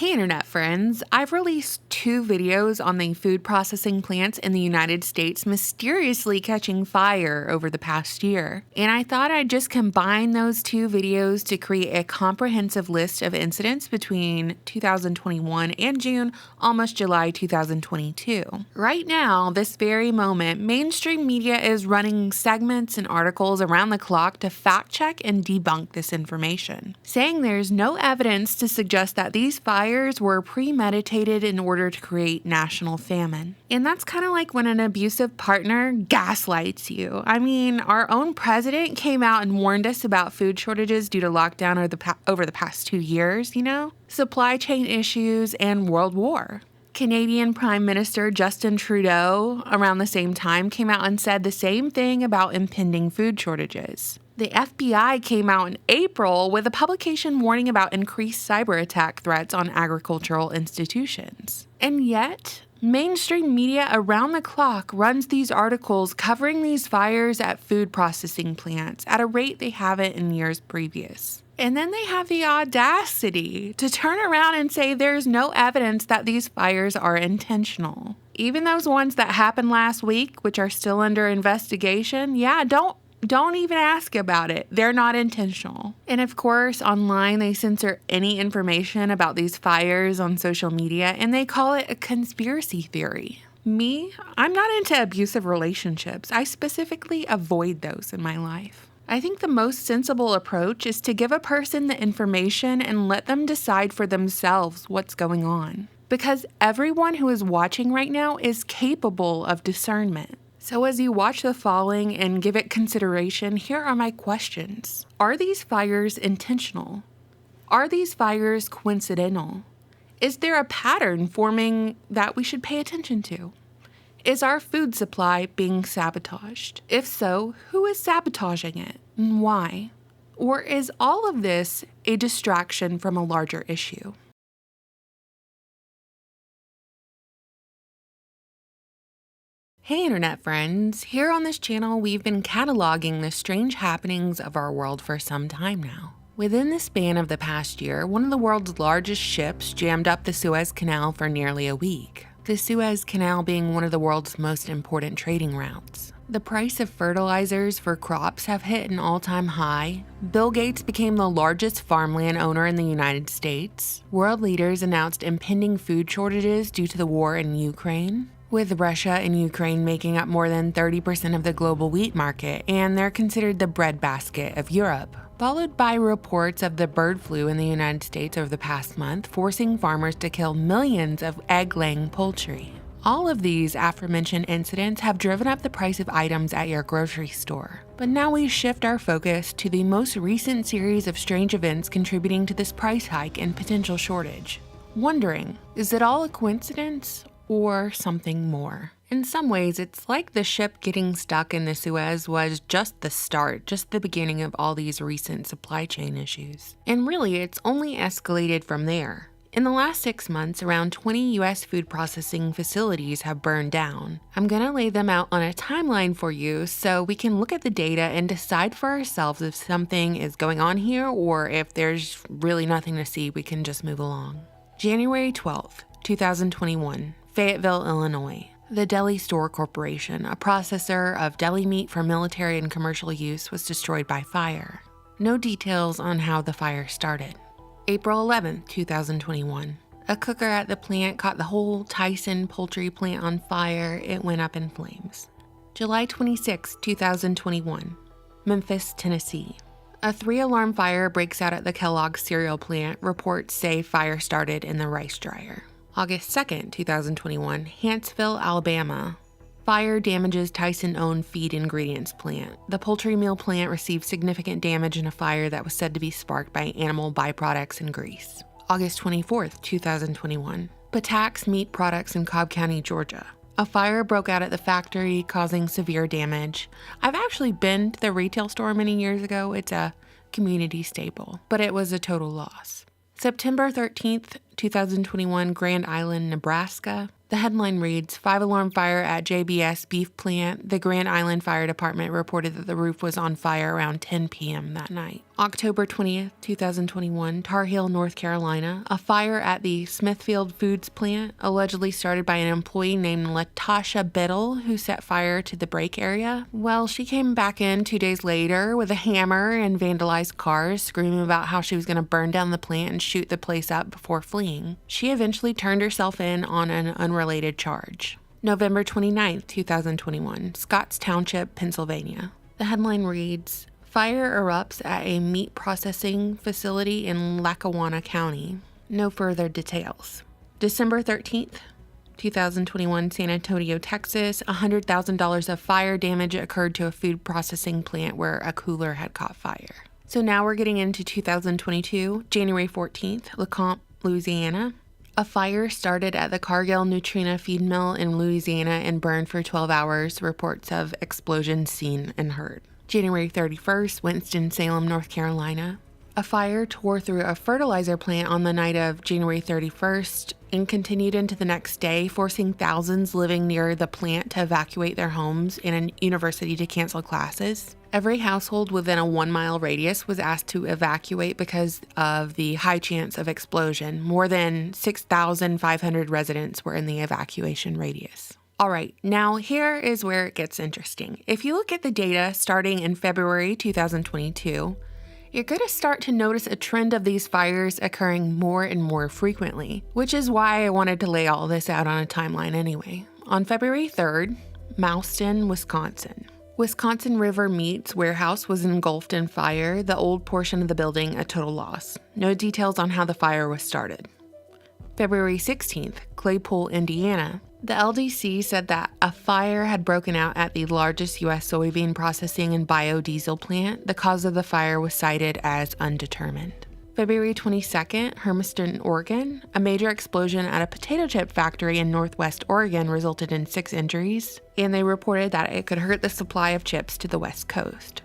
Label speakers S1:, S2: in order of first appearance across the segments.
S1: Hey internet friends, I've released 2 videos on the food processing plants in the United States mysteriously catching fire over the past year. And I thought I'd just combine those 2 videos to create a comprehensive list of incidents between 2021 and June, almost July 2022. Right now, this very moment, mainstream media is running segments and articles around the clock to fact check and debunk this information, saying there's no evidence to suggest that these fires were premeditated in order to create national famine. And that's kind of like when an abusive partner gaslights you. I mean, our own president came out and warned us about food shortages due to lockdown over the past 2 years, supply chain issues, and world war. Canadian Prime Minister Justin Trudeau, around the same time, came out and said the same thing about impending food shortages. The FBI came out in April with a publication warning about increased cyber attack threats on agricultural institutions. And yet, mainstream media around the clock runs these articles covering these fires at food processing plants at a rate they haven't in years previous. And then they have the audacity to turn around and say there's no evidence that these fires are intentional. Even those ones that happened last week, which are still under investigation, don't even ask about it. They're not intentional. And of course, online they censor any information about these fires on social media and they call it a conspiracy theory. Me, I'm not into abusive relationships. I specifically avoid those in my life. I think the most sensible approach is to give a person the information and let them decide for themselves what's going on. Because everyone who is watching right now is capable of discernment. So as you watch the following and give it consideration, here are my questions. Are these fires intentional? Are these fires coincidental? Is there a pattern forming that we should pay attention to? Is our food supply being sabotaged? If so, who is sabotaging it and why? Or is all of this a distraction from a larger issue? Hey internet friends, here on this channel we've been cataloging the strange happenings of our world for some time now. Within the span of the past year, one of the world's largest ships jammed up the Suez Canal for nearly a week. The Suez Canal being one of the world's most important trading routes. The price of fertilizers for crops have hit an all-time high. Bill Gates became the largest farmland owner in the United States. World leaders announced impending food shortages due to the war in Ukraine, with Russia and Ukraine making up more than 30% of the global wheat market, and they're considered the breadbasket of Europe. Followed by reports of the bird flu in the United States over the past month, forcing farmers to kill millions of egg-laying poultry. All of these aforementioned incidents have driven up the price of items at your grocery store. But now we shift our focus to the most recent series of strange events contributing to this price hike and potential shortage. Wondering, is it all a coincidence or something more? In some ways, it's like the ship getting stuck in the Suez was just the start, just the beginning of all these recent supply chain issues. And really, it's only escalated from there. In the last 6 months, around 20 US food processing facilities have burned down. I'm gonna lay them out on a timeline for you so we can look at the data and decide for ourselves if something is going on here or if there's really nothing to see, we can just move along. January 12th, 2021, Fayetteville, Illinois. The Deli Store Corporation, a processor of deli meat for military and commercial use, was destroyed by fire. No details on how the fire started. April 11, 2021. A cooker at the plant caught the whole Tyson poultry plant on fire. It went up in flames. July 26, 2021. Memphis, Tennessee. A 3-alarm fire breaks out at the Kellogg's cereal plant. Reports say fire started in the rice dryer. August 2nd, 2021, Huntsville, Alabama. Fire damages Tyson-owned feed ingredients plant. The poultry meal plant received significant damage in a fire that was said to be sparked by animal byproducts and grease. August 24th, 2021, Patax Meat Products in Cobb County, Georgia. A fire broke out at the factory, causing severe damage. I've actually been to the retail store many years ago. It's a community staple, but it was a total loss. September 13th, 2021, Grand Island, Nebraska. The headline reads, 5-alarm fire at JBS beef plant. The Grand Island Fire Department reported that the roof was on fire around 10 p.m. that night. October 20th, 2021, Tar Heel, North Carolina. A fire at the Smithfield Foods plant, allegedly started by an employee named Latasha Biddle, who set fire to the break area. Well, she came back in 2 days later with a hammer and vandalized cars, screaming about how she was going to burn down the plant and shoot the place up before fleeing. She eventually turned herself in on an unrelated charge. November 29th, 2021, Scotts Township, Pennsylvania. The headline reads, "Fire erupts at a meat processing facility in Lackawanna County." No further details. December 13th, 2021, San Antonio, Texas. $100,000 of fire damage occurred to a food processing plant where a cooler had caught fire. So now we're getting into 2022, January 14th, LeCompte, Louisiana. A fire started at the Cargill Nutrina feed mill in Louisiana and burned for 12 hours. Reports of explosions seen and heard. January 31st, Winston-Salem, North Carolina. A fire tore through a fertilizer plant on the night of January 31st and continued into the next day, forcing thousands living near the plant to evacuate their homes and a university to cancel classes. Every household within a 1-mile radius was asked to evacuate because of the high chance of explosion. More than 6,500 residents were in the evacuation radius. All right, now here is where it gets interesting. If you look at the data starting in February 2022, you're going to start to notice a trend of these fires occurring more and more frequently, which is why I wanted to lay all this out on a timeline anyway. On February 3rd, Mouston, Wisconsin. Wisconsin River Meats warehouse was engulfed in fire, the old portion of the building a total loss. No details on how the fire was started. February 16th, Claypool, Indiana. The LDC said that a fire had broken out at the largest U.S. soybean processing and biodiesel plant. The cause of the fire was cited as undetermined. February 22nd, Hermiston, Oregon. A major explosion at a potato chip factory in Northwest Oregon resulted in 6 injuries, and they reported that it could hurt the supply of chips to the West Coast.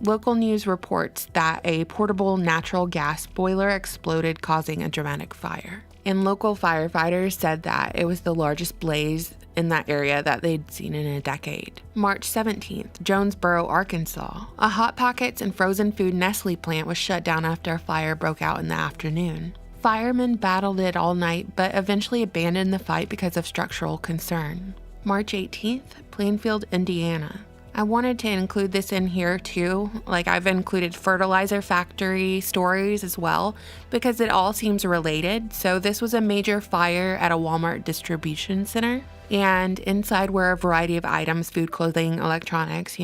S1: Local news reports that a portable natural gas boiler exploded, causing a dramatic fire. And local firefighters said that it was the largest blaze in that area that they'd seen in a decade. March 17th, Jonesboro, Arkansas. A Hot Pockets and frozen food Nestle plant was shut down after a fire broke out in the afternoon. Firemen battled it all night, but eventually abandoned the fight because of structural concern. March 18th, Plainfield, Indiana. I wanted to include this in here too. Like, I've included fertilizer factory stories as well because it all seems related. So this was a major fire at a Walmart distribution center, and inside were a variety of items, food, clothing, electronics,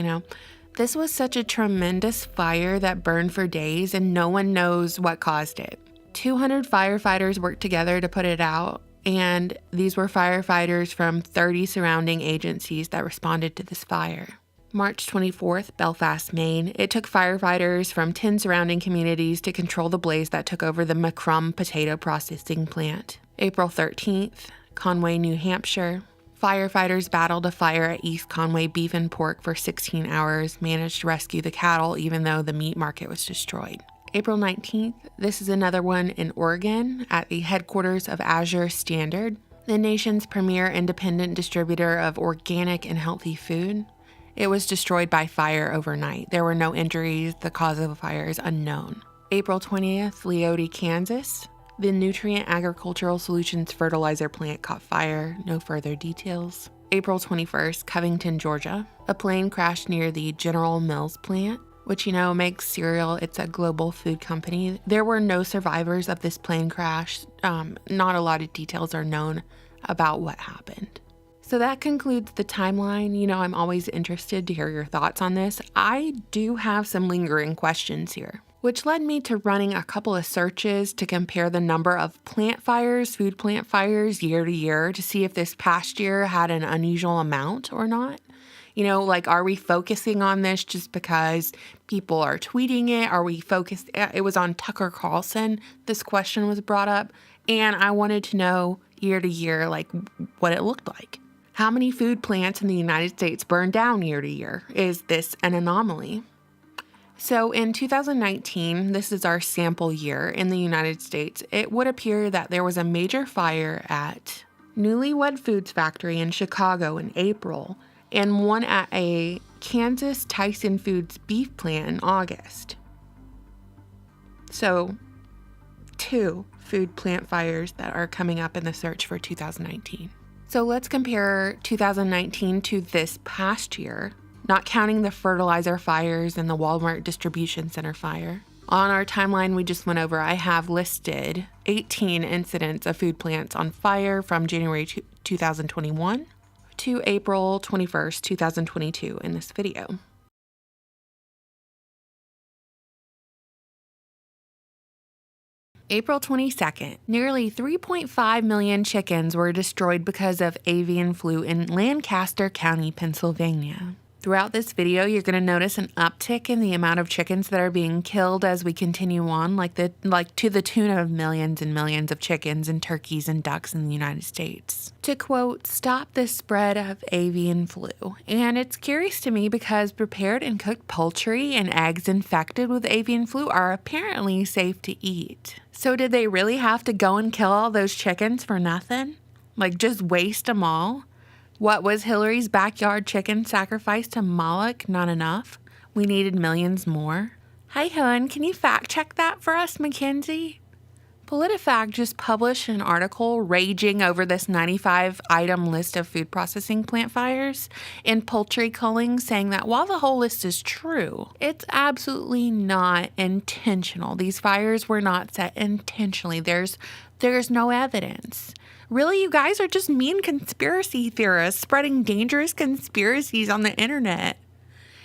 S1: This was such a tremendous fire that burned for days and no one knows what caused it. 200 firefighters worked together to put it out, and these were firefighters from 30 surrounding agencies that responded to this fire. March 24th, Belfast, Maine. It took firefighters from 10 surrounding communities to control the blaze that took over the McCrum potato processing plant. April 13th, Conway, New Hampshire. Firefighters battled a fire at East Conway Beef and Pork for 16 hours, managed to rescue the cattle even though the meat market was destroyed. April 19th, this is another one in Oregon at the headquarters of Azure Standard, the nation's premier independent distributor of organic and healthy food. It was destroyed by fire overnight. There were no injuries. The cause of the fire is unknown. April 20th, Leoti, Kansas. The Nutrient Agricultural Solutions fertilizer plant caught fire. No further details. April 21st, Covington, Georgia. A plane crashed near the General Mills plant, which makes cereal. It's a global food company. There were no survivors of this plane crash. Not a lot of details are known about what happened. So that concludes the timeline. I'm always interested to hear your thoughts on this. I do have some lingering questions here, which led me to running a couple of searches to compare the number of plant fires, food plant fires year to year to see if this past year had an unusual amount or not. Are we focusing on this just because people are tweeting it? Are we focused? It was on Tucker Carlson. This question was brought up, and I wanted to know year to year, what it looked like. How many food plants in the United States burn down year to year? Is this an anomaly? So in 2019, this is our sample year in the United States, it would appear that there was a major fire at Newlywed Foods Factory in Chicago in April, and one at a Kansas Tyson Foods beef plant in August. So 2 food plant fires that are coming up in the search for 2019. So let's compare 2019 to this past year, not counting the fertilizer fires and the Walmart distribution center fire. On our timeline we just went over, I have listed 18 incidents of food plants on fire from January 2021 to April 21st, 2022 in this video. April 22nd, nearly 3.5 million chickens were destroyed because of avian flu in Lancaster County, Pennsylvania. Throughout this video, you're going to notice an uptick in the amount of chickens that are being killed as we continue on, like to the tune of millions and millions of chickens and turkeys and ducks in the United States. To quote, "Stop the spread of avian flu." And it's curious to me because prepared and cooked poultry and eggs infected with avian flu are apparently safe to eat. So did they really have to go and kill all those chickens for nothing? Like just waste them all? What was Hillary's backyard chicken sacrifice to Moloch not enough? We needed millions more. Hey hun, can you fact check that for us, Mackenzie? PolitiFact just published an article raging over this 95-item list of food processing plant fires and poultry culling, saying that while the whole list is true, it's absolutely not intentional. These fires were not set intentionally. There's no evidence. Really, you guys are just mean conspiracy theorists spreading dangerous conspiracies on the internet.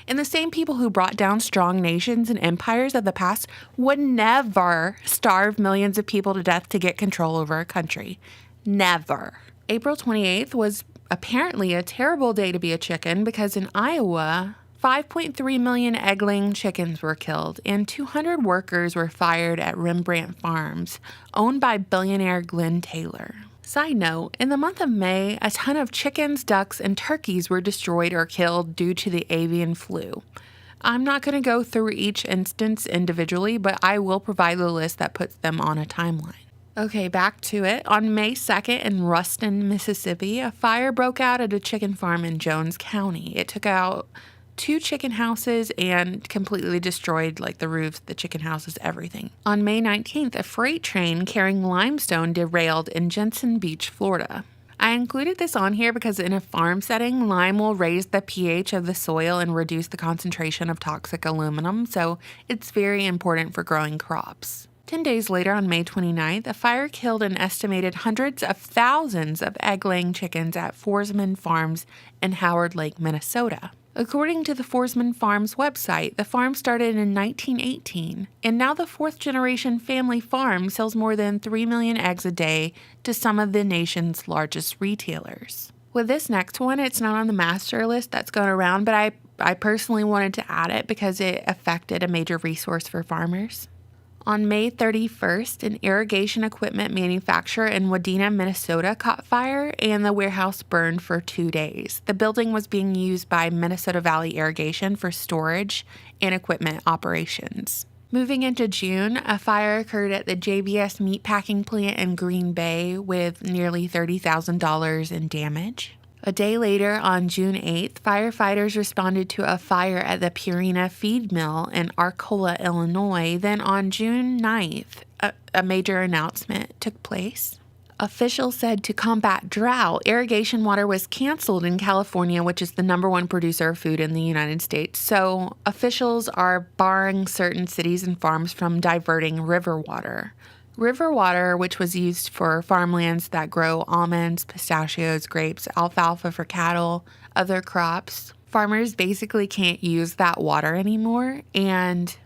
S1: And the same people who brought down strong nations and empires of the past would never starve millions of people to death to get control over a country. Never. April 28th was apparently a terrible day to be a chicken because in Iowa, 5.3 million egg-laying chickens were killed and 200 workers were fired at Rembrandt Farms, owned by billionaire Glenn Taylor. Side note, in the month of May, a ton of chickens, ducks, and turkeys were destroyed or killed due to the avian flu. I'm not going to go through each instance individually, but I will provide the list that puts them on a timeline. Okay, back to it. On May 2nd in Ruston, Mississippi, a fire broke out at a chicken farm in Jones County. It took out 2 chicken houses and completely destroyed the roofs, the chicken houses, everything. On May 19th, a freight train carrying limestone derailed in Jensen Beach, Florida. I included this on here because in a farm setting, lime will raise the pH of the soil and reduce the concentration of toxic aluminum, so it's very important for growing crops. 10 days later, on May 29th, a fire killed an estimated hundreds of thousands of egg-laying chickens at Forsman Farms in Howard Lake, Minnesota. According to the Forsman Farms website, the farm started in 1918, and now the 4th-generation family farm sells more than 3 million eggs a day to some of the nation's largest retailers. With this next one, it's not on the master list that's going around, but I personally wanted to add it because it affected a major resource for farmers. On May 31st, an irrigation equipment manufacturer in Wadena, Minnesota caught fire and the warehouse burned for 2 days. The building was being used by Minnesota Valley Irrigation for storage and equipment operations. Moving into June, a fire occurred at the JBS meatpacking plant in Green Bay with nearly $30,000 in damage. A day later, on June 8th, firefighters responded to a fire at the Purina feed mill in Arcola, Illinois. Then on June 9th, a major announcement took place. Officials said to combat drought, irrigation water was canceled in California, which is the #1 producer of food in the United States. So officials are barring certain cities and farms from diverting river water. River water, which was used for farmlands that grow almonds, pistachios, grapes, alfalfa for cattle, other crops. Farmers basically can't use that water anymore, and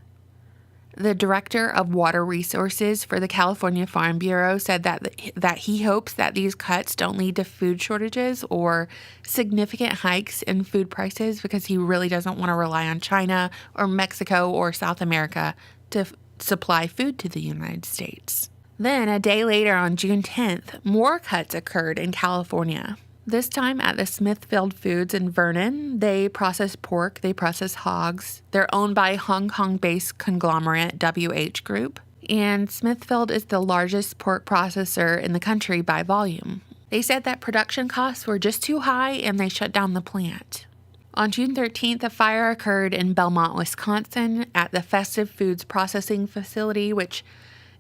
S1: the director of water resources for the California Farm Bureau said that he hopes that these cuts don't lead to food shortages or significant hikes in food prices because he really doesn't want to rely on China or Mexico or South America to supply food to the United States. Then, a day later on June 10th, more cuts occurred in California. This time at the Smithfield Foods in Vernon. They process pork, they process hogs. They're owned by Hong Kong-based conglomerate WH Group, and Smithfield is the largest pork processor in the country by volume. They said that production costs were just too high and they shut down the plant. On June 13th, a fire occurred in Belmont, Wisconsin at the Festive Foods Processing Facility, which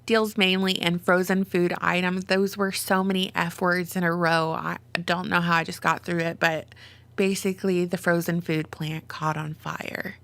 S1: deals mainly in frozen food items. Those were so many F words in a row. I don't know how I just got through it, but basically the frozen food plant caught on fire.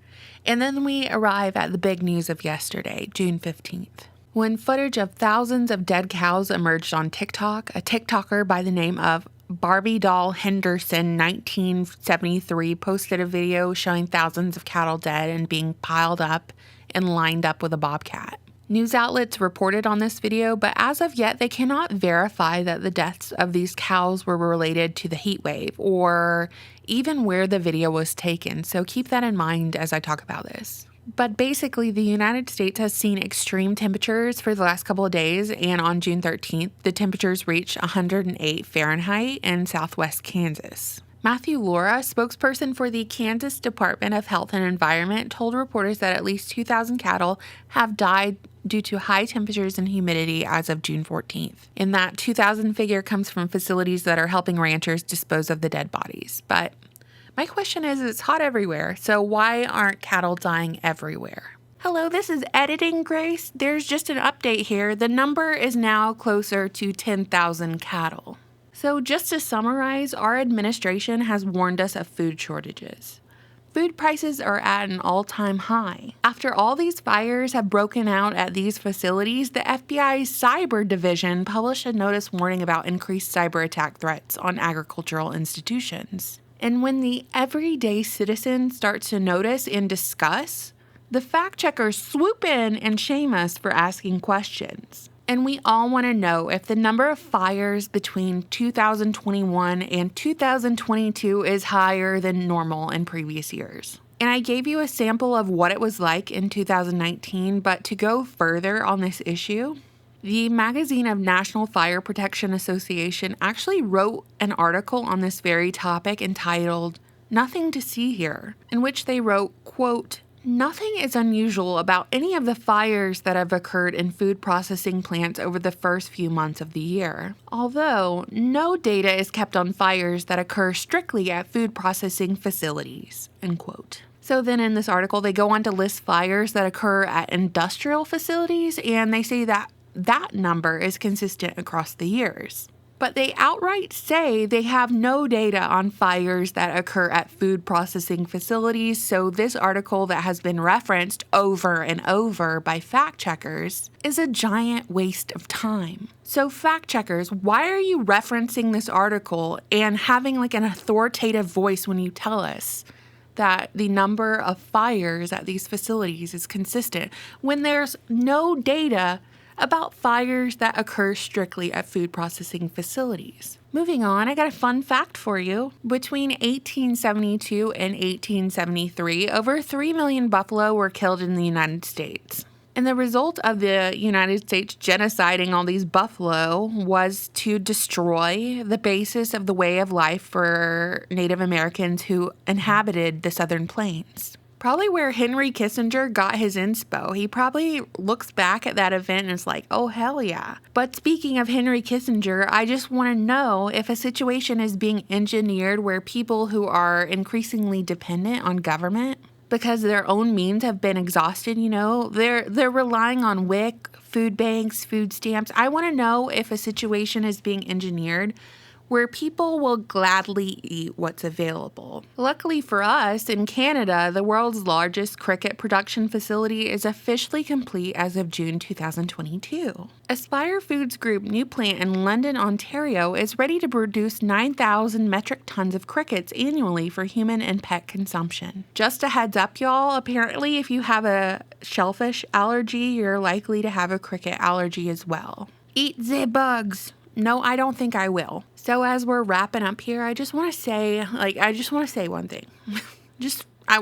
S1: And then we arrive at the big news of yesterday, June 15th. When footage of thousands of dead cows emerged on TikTok, a TikToker by the name of Barbie Doll Henderson 1973 posted a video showing thousands of cattle dead and being piled up and lined up with a bobcat. News outlets reported on this video, but as of yet, they cannot verify that the deaths of these cows were related to the heat wave or even where the video was taken, so keep that in mind as I talk about this. But basically, the United States has seen extreme temperatures for the last couple of days, and on June 13th, the temperatures reached 108 Fahrenheit in southwest Kansas. Matthew Laura, spokesperson for the Kansas Department of Health and Environment, told reporters that at least 2,000 cattle have died due to high temperatures and humidity as of June 14th. And that 2,000 figure comes from facilities that are helping ranchers dispose of the dead bodies. But my question is, it's hot everywhere, so why aren't cattle dying everywhere? Hello, this is Editing Grace. There's just an update here. The number is now closer to 10,000 cattle. So just to summarize, our administration has warned us of food shortages. Food prices are at an all-time high. After all these fires have broken out at these facilities, the FBI's cyber division published a notice warning about increased cyber attack threats on agricultural institutions. And when the everyday citizen starts to notice and discuss, the fact checkers swoop in and shame us for asking questions. And we all want to know if the number of fires between 2021 and 2022 is higher than normal in previous years. And I gave you a sample of what it was like in 2019, but to go further on this issue, the magazine of National Fire Protection Association actually wrote an article on this very topic entitled "Nothing to See Here," in which they wrote, quote, "Nothing is unusual about any of the fires that have occurred in food processing plants over the first few months of the year. Although, no data is kept on fires that occur strictly at food processing facilities," end quote. So then in this article, they go on to list fires that occur at industrial facilities, and they say that that number is consistent across the years. But they outright say they have no data on fires that occur at food processing facilities, so this article that has been referenced over and over by fact checkers is a giant waste of time. So fact checkers, why are you referencing this article and having like an authoritative voice when you tell us that the number of fires at these facilities is consistent when there's no data about fires that occur strictly at food processing facilities? Moving on, I got a fun fact for you. Between 1872 and 1873, over 3 million buffalo were killed in the United States. And the result of the United States genociding all these buffalo was to destroy the basis of the way of life for Native Americans who inhabited the Southern Plains. Probably where Henry Kissinger got his inspo. He probably looks back at that event and is like, oh, hell yeah. But speaking of Henry Kissinger, I just want to know if a situation is being engineered where people who are increasingly dependent on government because their own means have been exhausted, you know, they're relying on WIC, food banks, food stamps. I want to know if a situation is being engineered where people will gladly eat what's available. Luckily for us, in Canada, the world's largest cricket production facility is officially complete as of June 2022. Aspire Foods Group new plant in London, Ontario is ready to produce 9,000 metric tons of crickets annually for human and pet consumption. Just a heads up, y'all, apparently if you have a shellfish allergy, you're likely to have a cricket allergy as well. Eat the bugs. No, I don't think I will. So as we're wrapping up here, I just want to say one thing.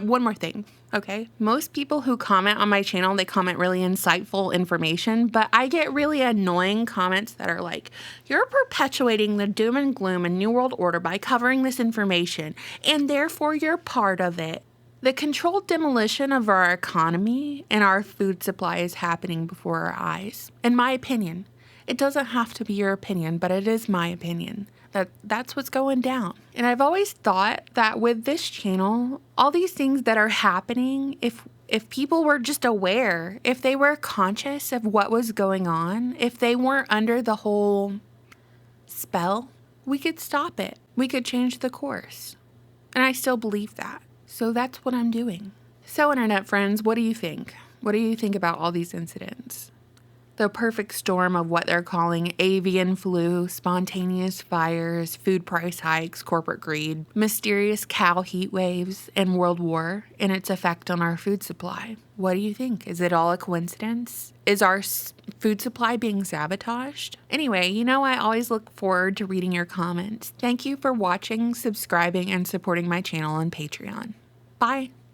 S1: One more thing, okay? Most people who comment on my channel, they comment really insightful information, but I get really annoying comments that are like, you're perpetuating the doom and gloom and New World Order by covering this information, and therefore you're part of it. The controlled demolition of our economy and our food supply is happening before our eyes. In my opinion, It doesn't have to be your opinion, but it is my opinion. That's what's going down. And I've always thought that with this channel, all these things that are happening, if people were just aware, if they were conscious of what was going on, if they weren't under the whole spell, we could stop it. We could change the course. And I still believe that. So that's what I'm doing. So internet friends, what do you think? What do you think about all these incidents? The perfect storm of what they're calling avian flu, spontaneous fires, food price hikes, corporate greed, mysterious cow heat waves, and world war and its effect on our food supply. What do you think? Is it all a coincidence? Is our food supply being sabotaged? Anyway, I always look forward to reading your comments. Thank you for watching, subscribing, and supporting my channel on Patreon. Bye.